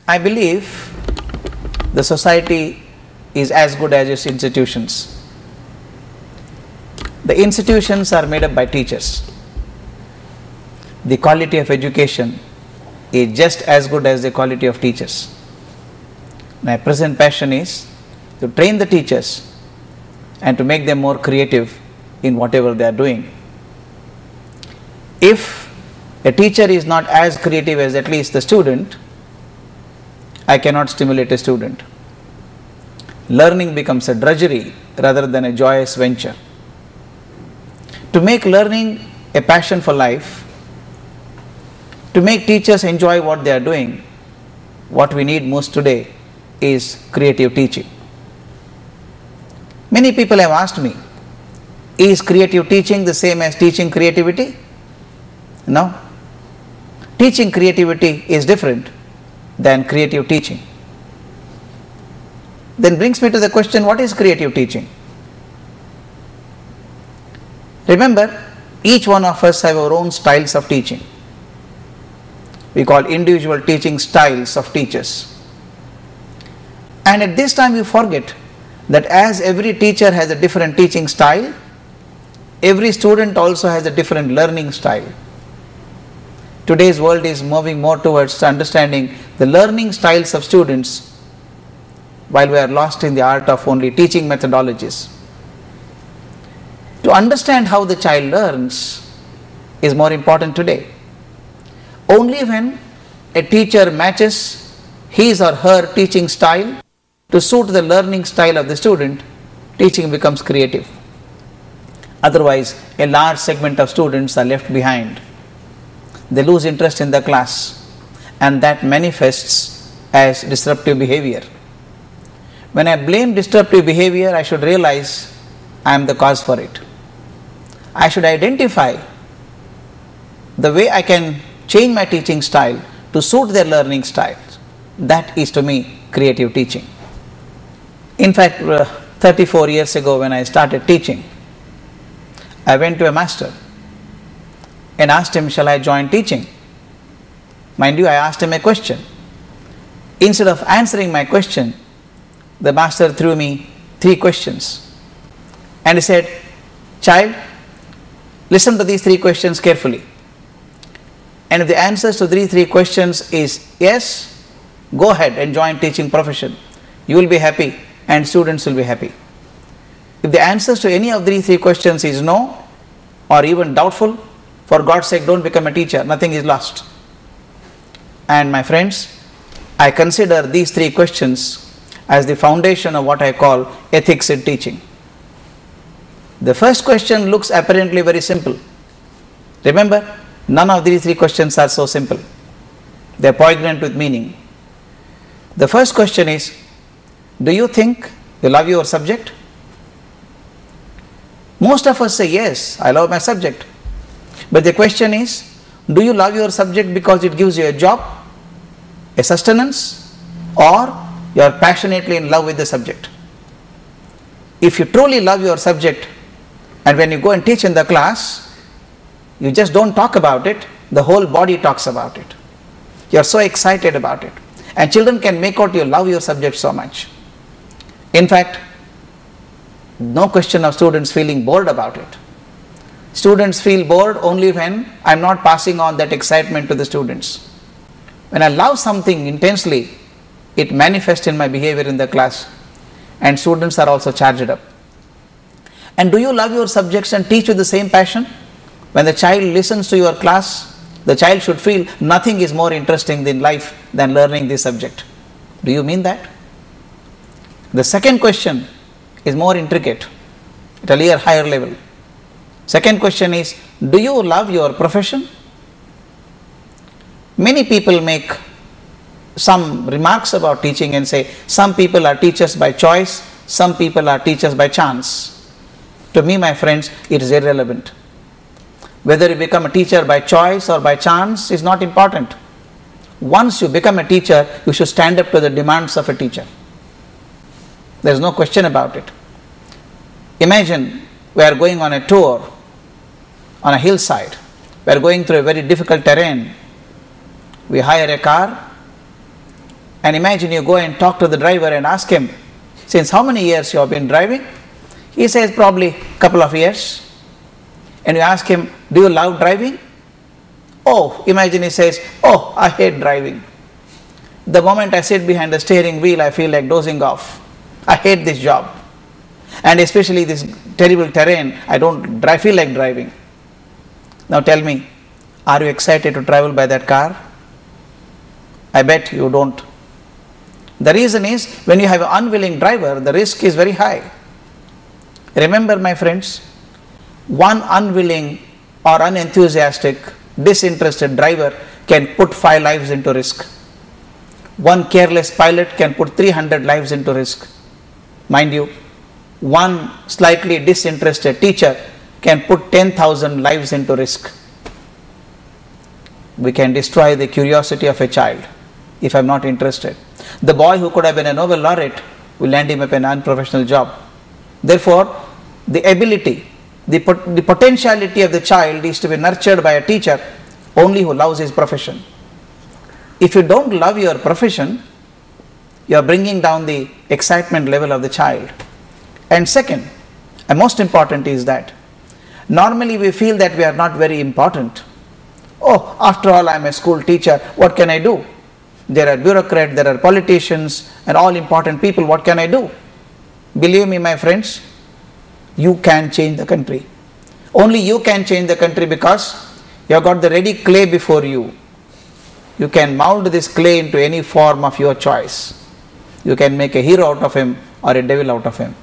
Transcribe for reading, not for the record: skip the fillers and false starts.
I believe the society is as good as its institutions. The institutions are made up by teachers. The quality of education is just as good as the quality of teachers. My present passion is to train the teachers and to make them more creative in whatever they are doing. If a teacher is not as creative as at least the student, I cannot stimulate a student. Learning becomes a drudgery rather than a joyous venture. To make learning a passion for life, to make teachers enjoy what they are doing, what we need most today is creative teaching. Many people have asked me, is creative teaching the same as teaching creativity? No. Teaching creativity is different than creative teaching. Then brings me to the question, what is creative teaching? Remember, each one of us have our own styles of teaching. We call individual teaching styles of teachers. And at this time we forget that as every teacher has a different teaching style, every student also has a different learning style. Today's world is moving more towards understanding the learning styles of students, while we are lost in the art of only teaching methodologies. To understand how the child learns is more important today. Only when a teacher matches his or her teaching style to suit the learning style of the student, teaching becomes creative. Otherwise, a large segment of students are left behind. They lose interest in the class, and that manifests as disruptive behavior. When I blame disruptive behavior, I should realize I am the cause for it. I should identify the way I can change my teaching style to suit their learning styles. That is to me creative teaching. In fact, 34 years ago when I started teaching, I went to a master and asked him, shall I join teaching? Mind you, I asked him a question. Instead of answering my question, the master threw me 3 questions. And he said, child, listen to these 3 questions carefully. And if the answers to these 3 questions is yes, go ahead and join teaching profession. You will be happy and students will be happy. If the answers to any of these 3 questions is no or even doubtful, for God's sake don't become a teacher, nothing is lost. And my friends, I consider these 3 questions as the foundation of what I call ethics in teaching. The first question looks apparently very simple. Remember, none of these 3 questions are so simple. They are poignant with meaning. The first question is, do you think you love your subject? Most of us say yes, I love my subject. But the question is, do you love your subject because it gives you a job, a sustenance, or you are passionately in love with the subject? If you truly love your subject, and when you go and teach in the class, you just don't talk about it, the whole body talks about it. You are so excited about it. And children can make out you love your subject so much. In fact, no question of students feeling bored about it. Students feel bored only when I am not passing on that excitement to the students. When I love something intensely, it manifests in my behavior in the class, and students are also charged up. And do you love your subjects and teach with the same passion? When the child listens to your class, the child should feel nothing is more interesting in life than learning this subject. Do you mean that? The second question is more intricate, at a higher level. Second question is, do you love your profession? Many people make some remarks about teaching and say, some people are teachers by choice, some people are teachers by chance. To me, my friends, it is irrelevant. Whether you become a teacher by choice or by chance is not important. Once you become a teacher, you should stand up to the demands of a teacher. There is no question about it. Imagine we are going on a tour on a hillside. We are going through a very difficult terrain. We hire a car And imagine you go and talk to the driver and ask him, since how many years you have been driving? He says probably a couple of years. And you ask him, do you love driving? Oh, imagine he says, oh, I hate driving. The moment I sit behind the steering wheel, I feel like dozing off. I hate this job. And especially this terrible terrain, I don't feel like driving. Now tell me, are you excited to travel by that car? I bet you don't. The reason is, when you have an unwilling driver, the risk is very high. Remember, my friends, one unwilling or unenthusiastic, disinterested driver can put 5 lives into risk. One careless pilot can put 300 lives into risk. Mind you, one slightly disinterested teacher can put 10,000 lives into risk. We can destroy the curiosity of a child if I am not interested. The boy who could have been a Nobel laureate will land him up in an unprofessional job. Therefore, the ability, the potentiality of the child is to be nurtured by a teacher only who loves his profession. If you don't love your profession, you are bringing down the excitement level of the child. And second, and most important, is that normally we feel that we are not very important. Oh, after all, I am a school teacher, what can I do? There are bureaucrats, there are politicians and all important people, what can I do? Believe me, my friends, you can change the country. Only you can change the country, because you have got the ready clay before you. You can mold this clay into any form of your choice. You can make a hero out of him or a devil out of him.